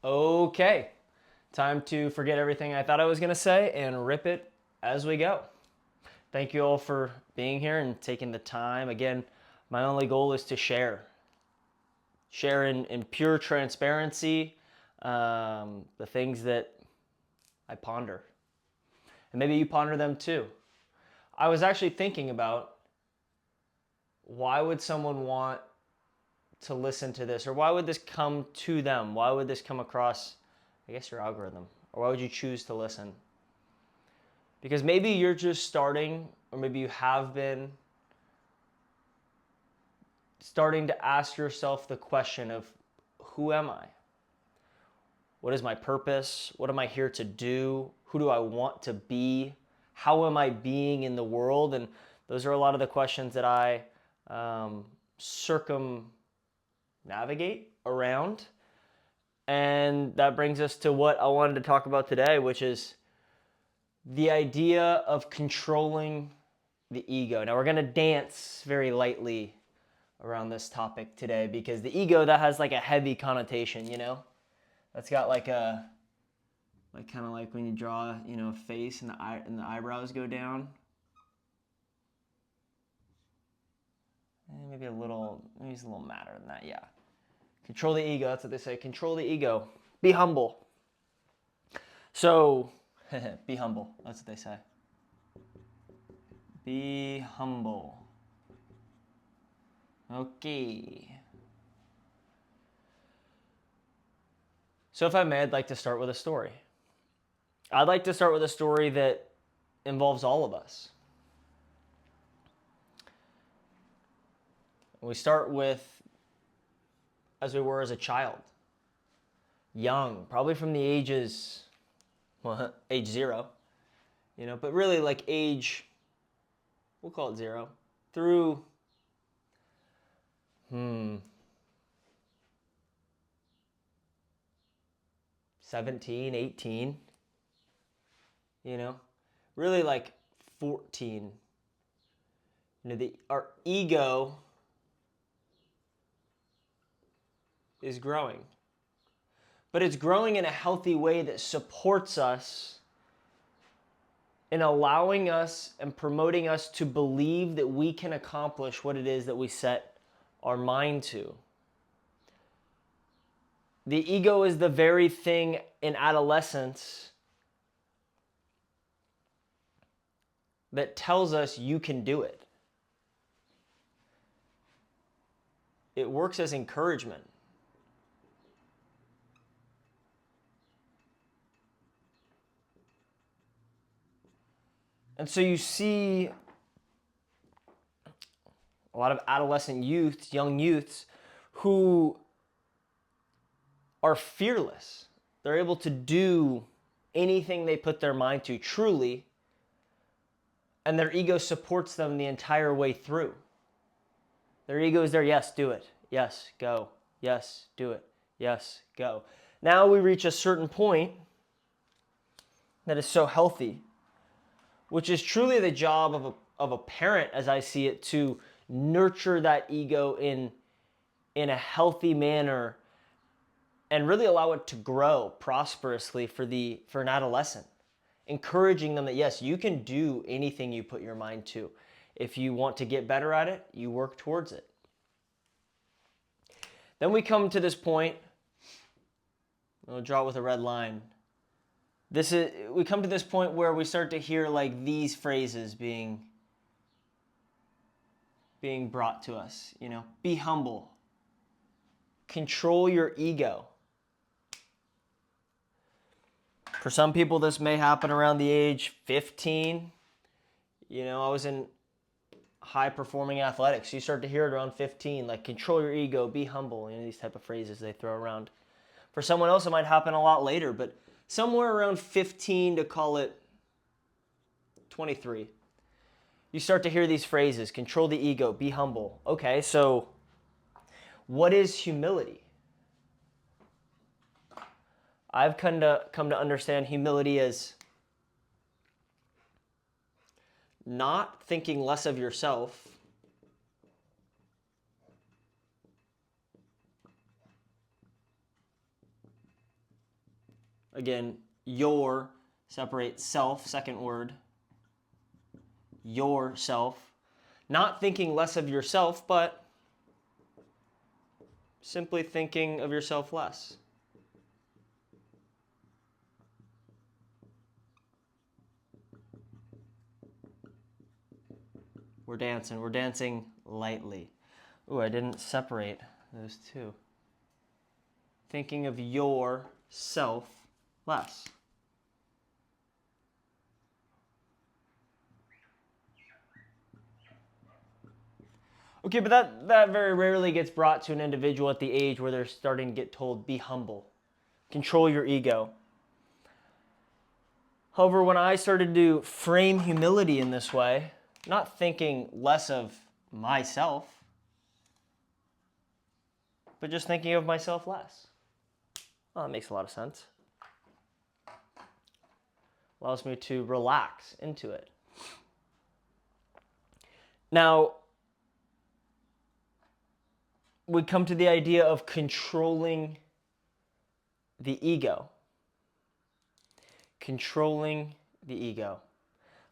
Okay, time to forget everything I thought I was going to say and rip it as we go. Thank you all for being here and taking the time. Again, my only goal is to share. Share in pure transparency the things that I ponder. And maybe you ponder them too. I was actually thinking about why would someone want to listen to this, or why would this come to them? Why would this come across, I guess, your algorithm? Or why would you choose to listen? Because maybe you're just starting, or maybe you have been starting to ask yourself the question of, who am I? What is my purpose? What am I here to do? Who do I want to be? How am I being in the world? And those are a lot of the questions that I circumnavigate around. And that brings us to what I wanted to talk about today, which is the idea of controlling the ego. Now, we're going to dance very lightly around this topic today because the ego, that has like a heavy connotation, you know? That's got like a, like kind of like when you draw, you know, a face and the eyebrows go down. Maybe it's a little madder than that, yeah. Control the ego, that's what they say. Control the ego. Be humble. So, be humble, that's what they say. Be humble. Okay. So if I may, I'd like to start with a story. I'd like to start with a story that involves all of us. We start with as we were as a child. Young, probably from the ages, well, age 0, you know, but really like age, we'll call it 0, through, 17, 18, you know, really like 14. You know, our ego is growing. But it's growing in a healthy way that supports us in allowing us and promoting us to believe that we can accomplish what it is that we set our mind to. The ego is the very thing in adolescence that tells us you can do it. It works as encouragement. And so you see a lot of adolescent youths, young youths, who are fearless. They're able to do anything they put their mind to, truly, and their ego supports them the entire way through. Their ego is there, yes, do it. Yes, go. Yes, do it. Yes, go. Now we reach a certain point that is so healthy, which is truly the job of a parent, as I see it, to nurture that ego in a healthy manner and really allow it to grow prosperously for an adolescent. Encouraging them that, yes, you can do anything you put your mind to. If you want to get better at it, you work towards it. Then we come to this point, I'll draw it with a red line. We come to this point where we start to hear like these phrases being brought to us, you know, be humble, control your ego. For some people, this may happen around the age 15. You know, I was in high-performing athletics. You start to hear it around 15, like control your ego, be humble, you know, these type of phrases they throw around. For someone else, it might happen a lot later, but somewhere around 15 to call it 23, you start to hear these phrases, control the ego, be humble. Okay, so what is humility? I've come to understand humility as not thinking less of yourself, Again, your, separate self, second word, yourself. Not thinking less of yourself, but simply thinking of yourself less. We're dancing lightly. Ooh, I didn't separate those two. Thinking of yourself less. Okay, but that very rarely gets brought to an individual at the age where they're starting to get told, be humble, control your ego. However, when I started to frame humility in this way, not thinking less of myself, but just thinking of myself less. Well, that makes a lot of sense. Allows me to relax into it. Now, we come to the idea of controlling the ego. Controlling the ego.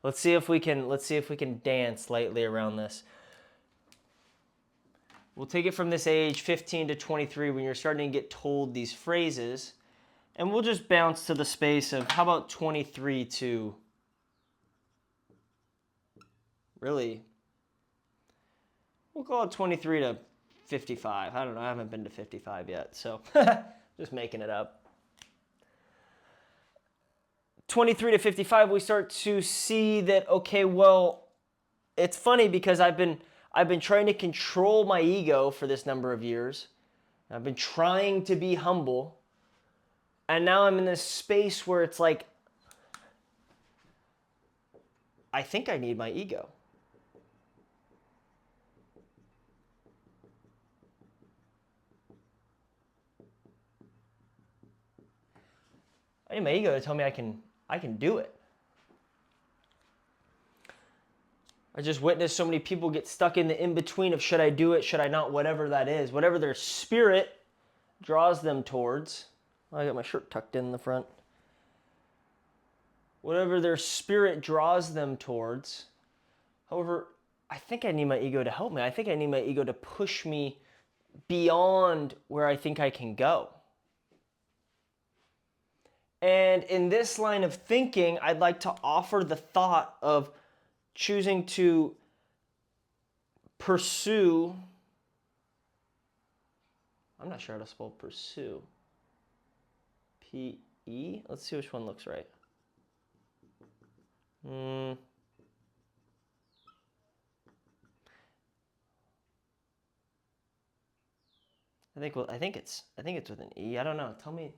Let's see if we can dance lightly around this. We'll take it from this age, 15 to 23, when you're starting to get told these phrases, and we'll just bounce to the space of, how about 23 to, really, we'll call it 23 to 55. I don't know, I haven't been to 55 yet, so just making it up. 23 to 55, we start to see that, okay, well, it's funny because I've been trying to control my ego for this number of years. I've been trying to be humble. And now I'm in this space where it's like, I think I need my ego. I need my ego to tell me I can do it. I just witnessed so many people get stuck in the in-between of should I do it, should I not, whatever that is. Whatever their spirit draws them towards. I got my shirt tucked in the front. Whatever their spirit draws them towards. However, I think I need my ego to help me. I think I need my ego to push me beyond where I think I can go. And in this line of thinking, I'd like to offer the thought of choosing to pursue. I'm not sure how to spell pursue. P-E? Let's see which one looks right. I think it's with an E. I don't know. Tell me.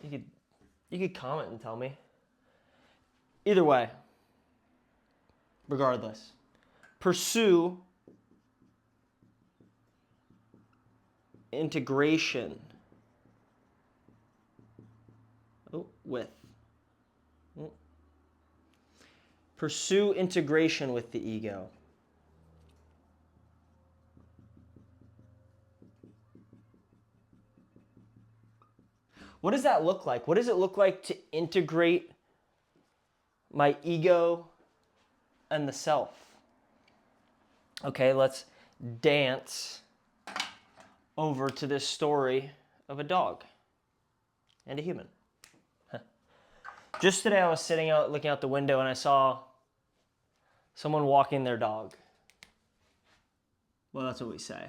You could comment and tell me. Either way, regardless, pursue integration with. Pursue integration with the ego. What does that look like? What does it look like to integrate my ego and the self? Okay, let's dance over to this story of a dog and a human. Just today I was sitting out looking out the window and I saw someone walking their dog. Well, that's what we say.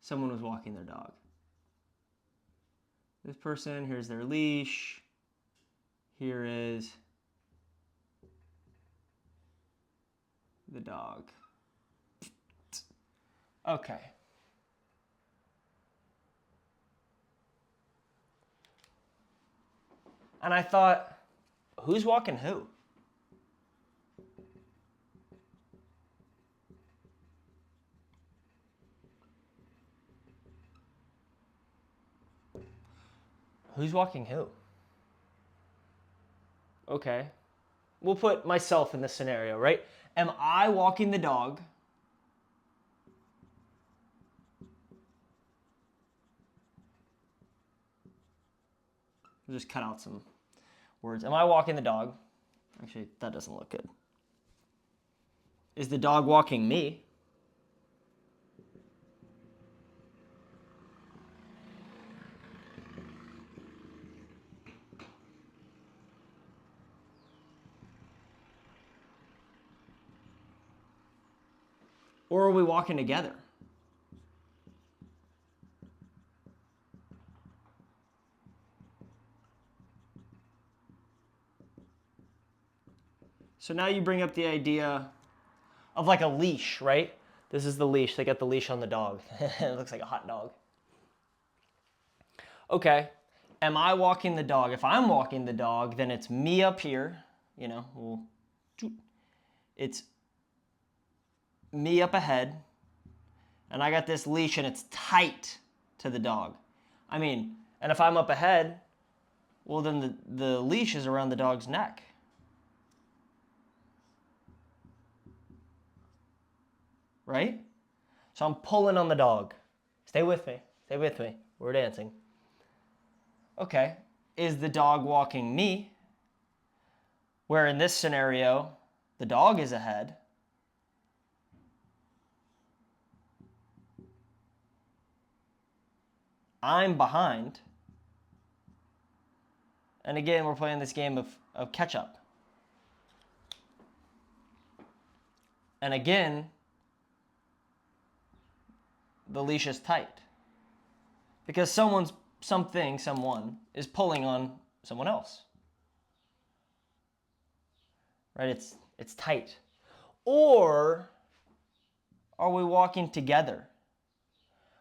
Someone was walking their dog. This person, here's their leash. Here is the dog. Okay. And I thought, who's walking who? Who's walking who? Okay. We'll put myself in this scenario, right? Am I walking the dog? I'll just cut out some words. Am I walking the dog? Actually, that doesn't look good. Is the dog walking me? Or are we walking together? So now you bring up the idea of like a leash, right? This is the leash. They got the leash on the dog. It looks like a hot dog. Okay, am I walking the dog? If I'm walking the dog, then it's me up here, it's me up ahead, and I got this leash and it's tight to the dog. And if I'm up ahead, well then the leash is around the dog's neck. Right? So I'm pulling on the dog. Stay with me. Stay with me. We're dancing. Okay. Is the dog walking me? Where in this scenario, the dog is ahead. I'm behind. And again, we're playing this game of catch up. And again, the leash is tight. Because someone is pulling on someone else. Right? It's tight. Or are we walking together?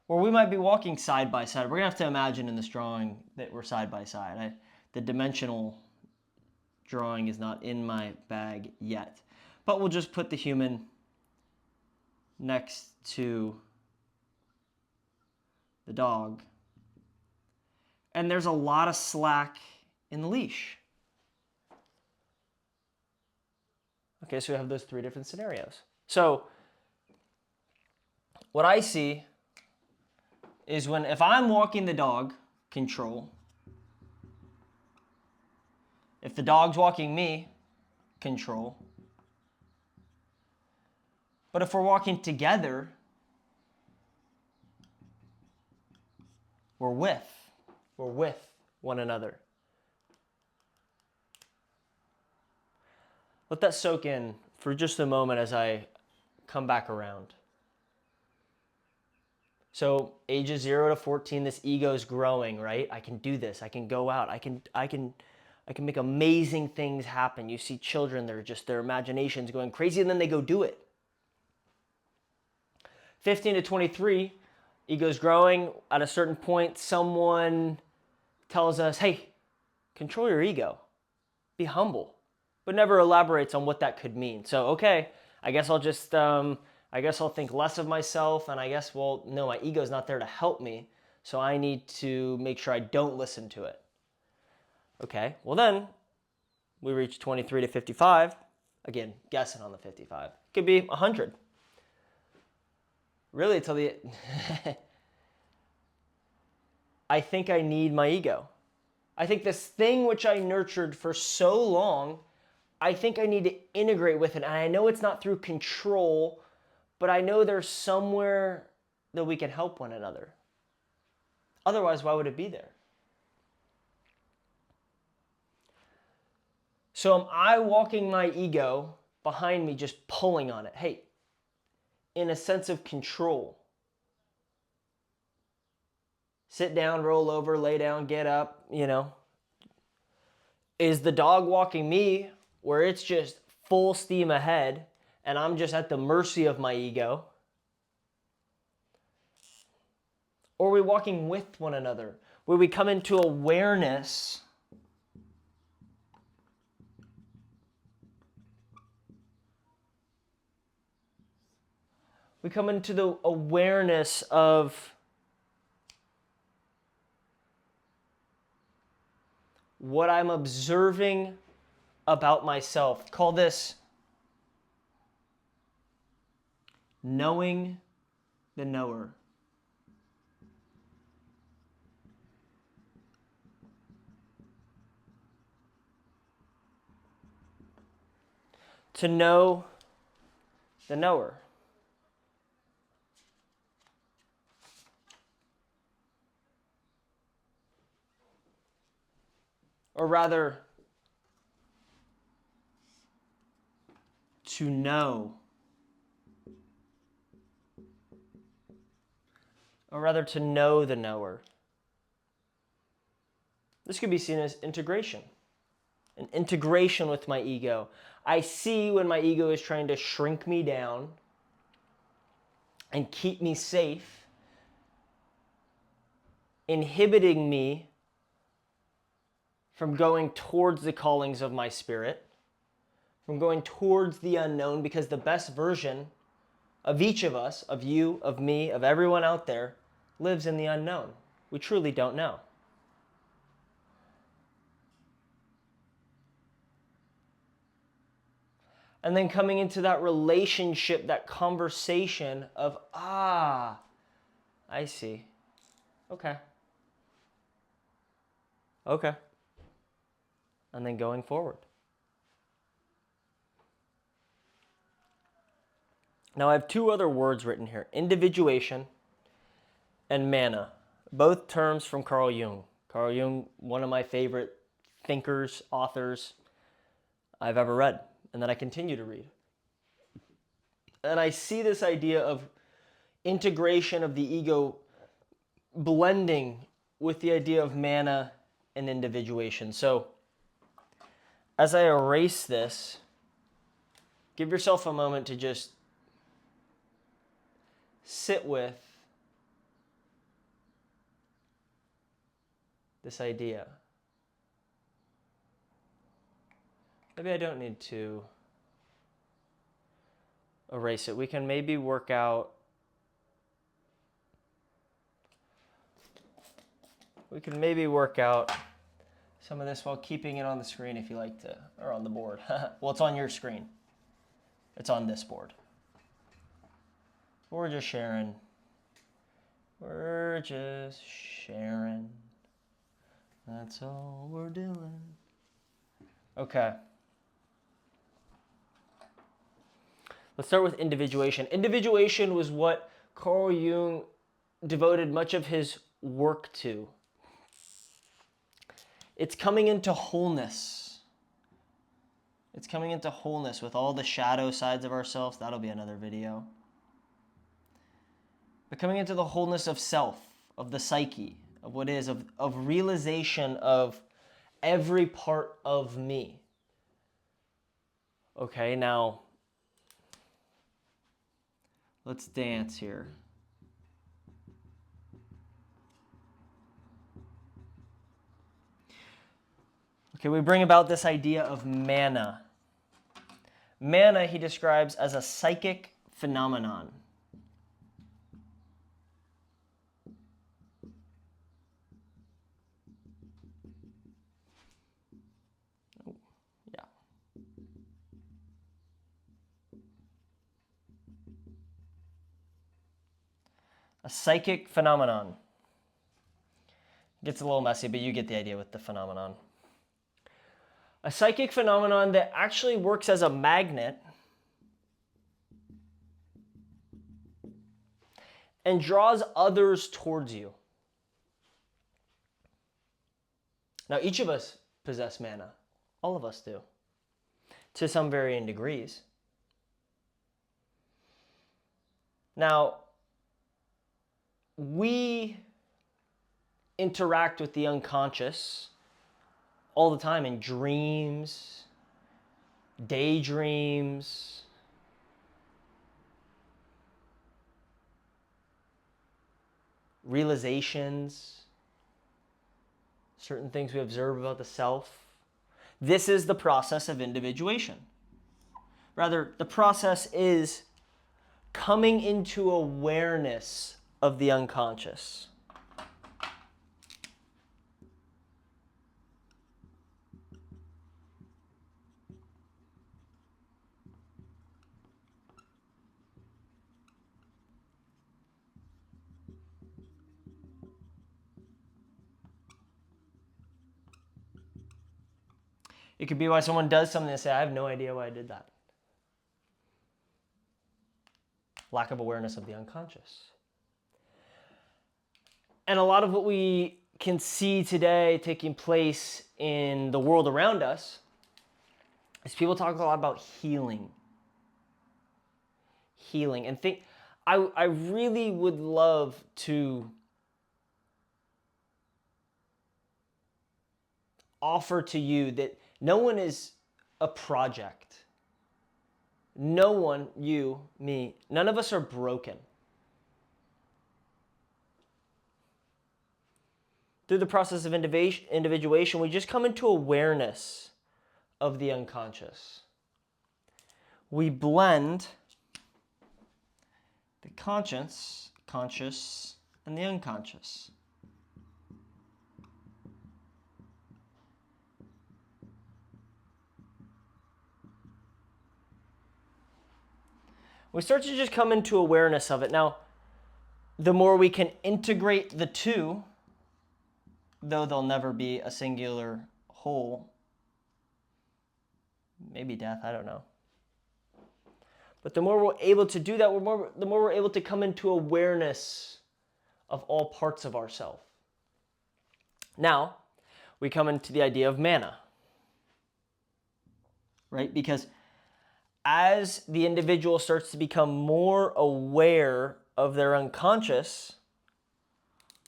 Or we might be walking side by side. We're going to have to imagine in this drawing that we're side by side. The dimensional drawing is not in my bag yet. But we'll just put the human next to the dog. And there's a lot of slack in the leash. Okay, so we have those three different scenarios. So what I see is if I'm walking the dog, control. If the dog's walking me, control. But if we're walking together, we're with one another. Let that soak in for just a moment as I come back around. So ages 0 to 14, this ego is growing, right? I can do this. I can go out. I can make amazing things happen. You see children, their imagination's going crazy, and then they go do it. 15 to 23, ego's growing. At a certain point, someone tells us, hey, control your ego. Be humble. But never elaborates on what that could mean. So, okay, I guess I'll think less of myself, and no, my ego's not there to help me, so I need to make sure I don't listen to it. Okay, well then, we reach 23 to 55. Again, guessing on the 55. Could be 100. Really, until the... I think I need my ego. I think this thing which I nurtured for so long, I think I need to integrate with it. And I know it's not through control, but I know there's somewhere that we can help one another. Otherwise, why would it be there? So am I walking my ego behind me, just pulling on it? Hey, in a sense of control. Sit down, roll over, lay down, get up, Is the dog walking me where it's just full steam ahead and I'm just at the mercy of my ego? Or are we walking with one another, where we come into awareness the awareness of what I'm observing about myself. Call this knowing the knower. to know the knower. Or rather, to know. Or rather, to know the knower. This could be seen as integration. An integration with my ego. I see when my ego is trying to shrink me down and keep me safe, inhibiting me from going towards the callings of my spirit, from going towards the unknown, because the best version of each of us, of you, of me, of everyone out there, lives in the unknown. We truly don't know. And then coming into that relationship, that conversation of, I see. Okay. Okay. And then going forward. Now I have two other words written here, individuation and mana, both terms from Carl Jung. Carl Jung, one of my favorite thinkers, authors I've ever read, and that I continue to read. And I see this idea of integration of the ego blending with the idea of mana and individuation. So as I erase this, give yourself a moment to just sit with this idea. Maybe I don't need to erase it. We can maybe work out some of this while keeping it on the screen if you like to, or on the board. Well, it's on your screen. It's on this board. We're just sharing. That's all we're doing. Okay. Let's start with individuation. Individuation was what Carl Jung devoted much of his work to. It's coming into wholeness. It's coming into wholeness with all the shadow sides of ourselves. That'll be another video. But coming into the wholeness of self, of the psyche, of what is, of realization of every part of me. Okay, now let's dance here. Okay, we bring about this idea of mana. Mana he describes as a psychic phenomenon. Yeah. A psychic phenomenon. Gets a little messy, but you get the idea with the phenomenon. A psychic phenomenon that actually works as a magnet and draws others towards you. Now, each of us possess mana. All of us do, to some varying degrees. Now, we interact with the unconscious all the time in dreams, daydreams, realizations, certain things we observe about the self. This is the process of individuation. Rather, the process is coming into awareness of the unconscious. It could be why someone does something and say, I have no idea why I did that. lack of awareness of the unconscious. And a lot of what we can see today taking place in the world around us is people talk a lot about healing. Healing. And I really would love to offer to you that no one is a project. No one, you, me, none of us are broken. Through the process of individuation, we just come into awareness of the unconscious. We blend the conscious, and the unconscious. We start to just come into awareness of it. Now, the more we can integrate the two, though they'll never be a singular whole, maybe death, I don't know. But the more we're able to do that, the more we're able to come into awareness of all parts of ourselves. Now, we come into the idea of mana, right? Because as the individual starts to become more aware of their unconscious,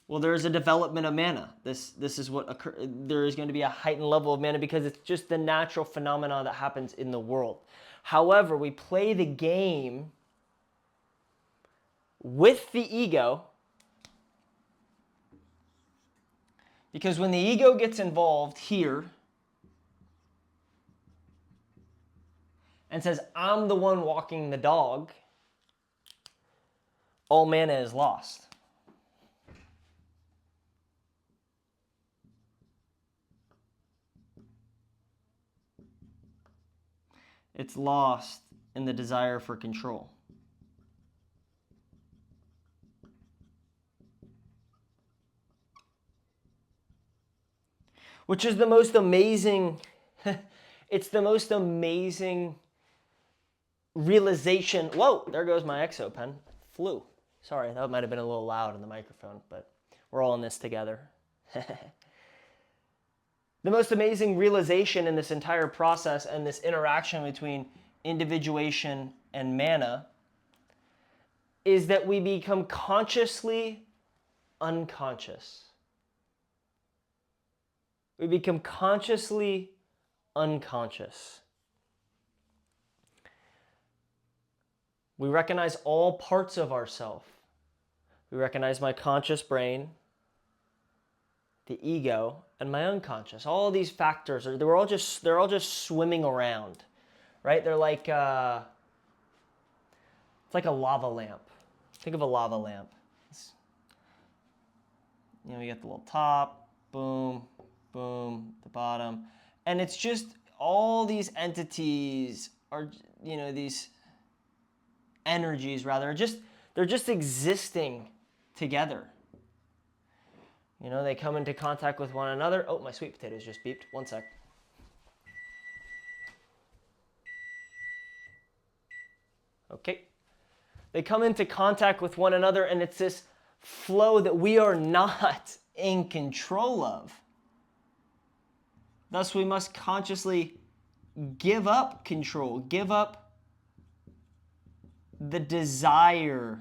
well, there's a development of mana. This is what occurs. There is going to be a heightened level of mana because it's just the natural phenomena that happens in the world. However, we play the game with the ego because when the ego gets involved here and says, I'm the one walking the dog, all mana is lost. It's lost in the desire for control. Which is the most amazing, it's the most amazing realization. Whoa, there goes my ExoPen. Flew. Sorry, that might have been a little loud in the microphone, but we're all in this together. The most amazing realization in this entire process and this interaction between individuation and mana is that we become consciously unconscious. We become consciously unconscious. We recognize all parts of ourself. We recognize my conscious brain, the ego, and my unconscious. All of these factors they're all just swimming around, right? They're like it's like a lava lamp. Think of a lava lamp. You get the little top, boom, boom, the bottom, and it's just all these entities are these energies rather they're just existing together. They come into contact with one another. Oh, my sweet potatoes just beeped. One sec. Okay. They come into contact with one another, and it's this flow that we are not in control of. Thus, we must consciously give up control, give up the desire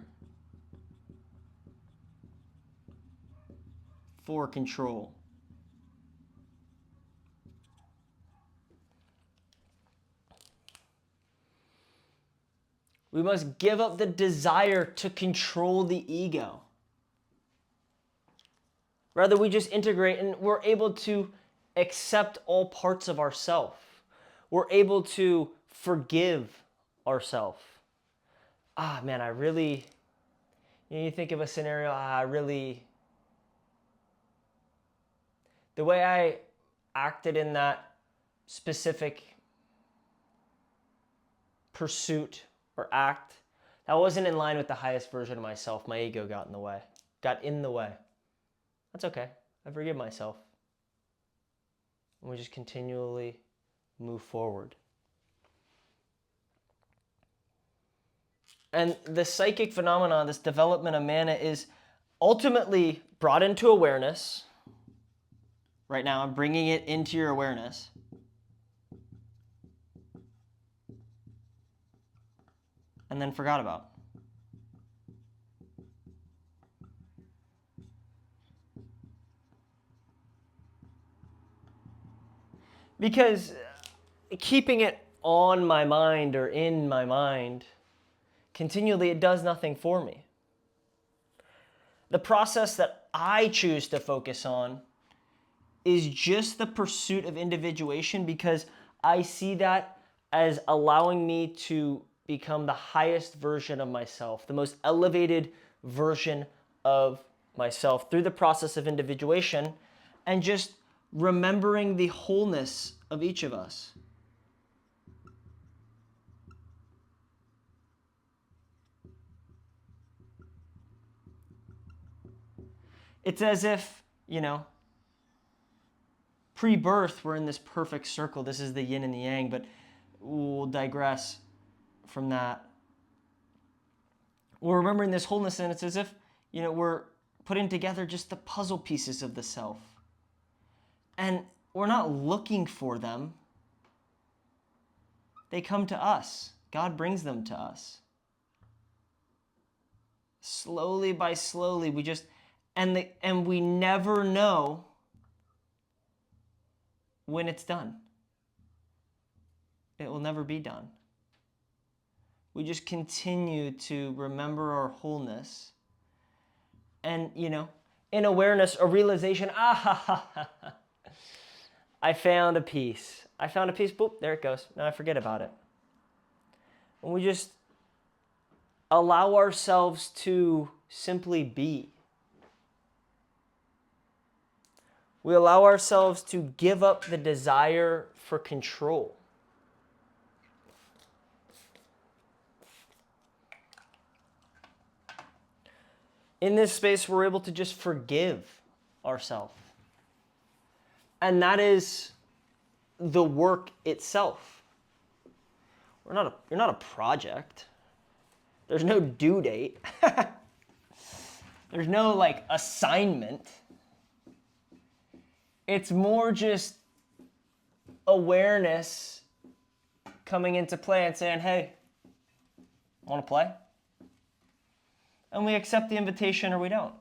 for control. We must give up the desire to control the ego. Rather, we just integrate and we're able to accept all parts of ourselves. We're able to forgive ourselves. Man, I really, you think of a scenario, the way I acted in that specific pursuit or act, that wasn't in line with the highest version of myself. My ego got in the way. That's okay. I forgive myself. And we just continually move forward. And the psychic phenomena, this development of mana, is ultimately brought into awareness. Right now, I'm bringing it into your awareness. And then forgot about. Because keeping it on my mind or in my mind continually, it does nothing for me. The process that I choose to focus on is just the pursuit of individuation, because I see that as allowing me to become the highest version of myself, the most elevated version of myself through the process of individuation, and just remembering the wholeness of each of us. It's as if, pre-birth, we're in this perfect circle. This is the yin and the yang, but we'll digress from that. We're remembering this wholeness, and it's as if, we're putting together just the puzzle pieces of the self. And we're not looking for them. They come to us. God brings them to us. Slowly by slowly, we just, and we never know when it's done. It will never be done. We just continue to remember our wholeness. And, in awareness, a realization, I found a piece. Boop, there it goes. Now I forget about it. And we just allow ourselves to simply be. We allow ourselves to give up the desire for control. In this space, we're able to just forgive ourselves. And that is the work itself. You're not a project. There's no due date. There's no assignment. It's more just awareness coming into play and saying, hey, want to play? And we accept the invitation or we don't.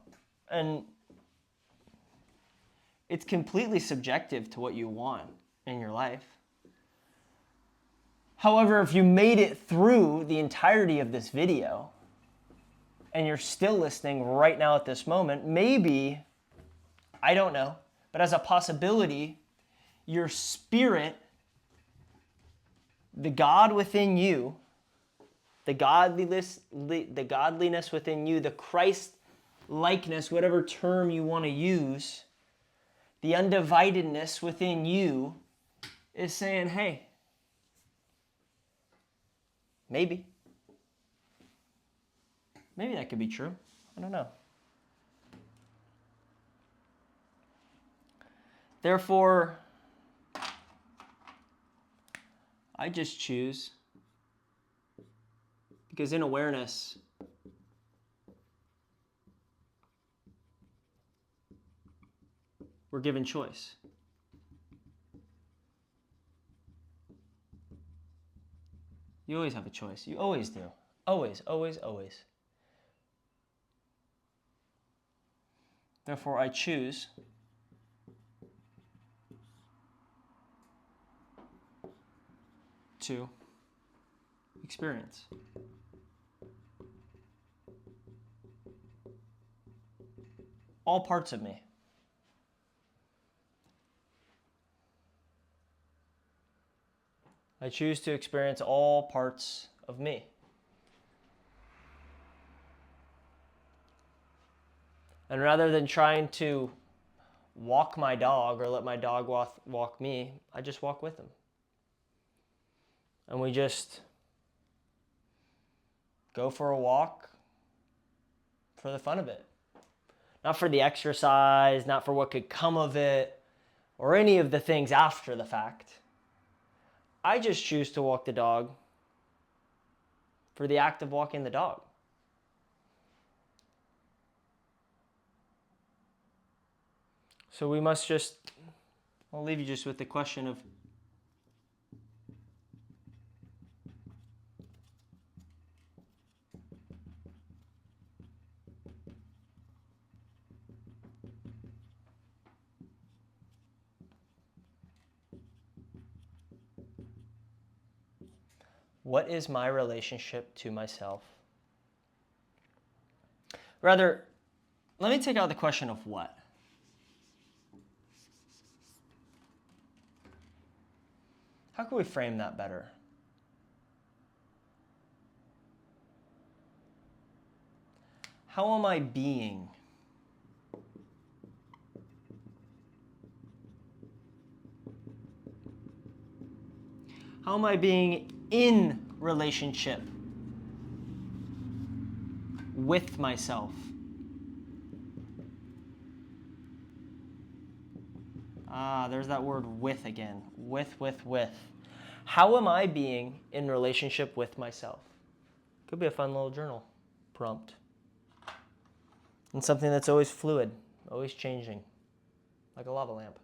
And it's completely subjective to what you want in your life. However, if you made it through the entirety of this video and you're still listening right now at this moment, maybe, I don't know, but as a possibility, your spirit, the God within you, the godliness within you, the Christ likeness, whatever term you want to use, the undividedness within you is saying, hey, maybe that could be true. I don't know. Therefore, I just choose, because in awareness, we're given choice. You always have a choice. You always do. Always, always, always. Therefore, I choose to experience. All parts of me. I choose to experience all parts of me. And rather than trying to walk my dog or let my dog walk me, I just walk with him. And we just go for a walk for the fun of it. Not for the exercise, not for what could come of it, or any of the things after the fact. I just choose to walk the dog for the act of walking the dog. So we must just, I'll leave you just with the question of, what is my relationship to myself? Rather, let me take out the question of what. How can we frame that better? How am I being? How am I being in relationship with myself? There's that word with again. With. How am I being in relationship with myself? Could be a fun little journal prompt. And something that's always fluid, always changing, like a lava lamp.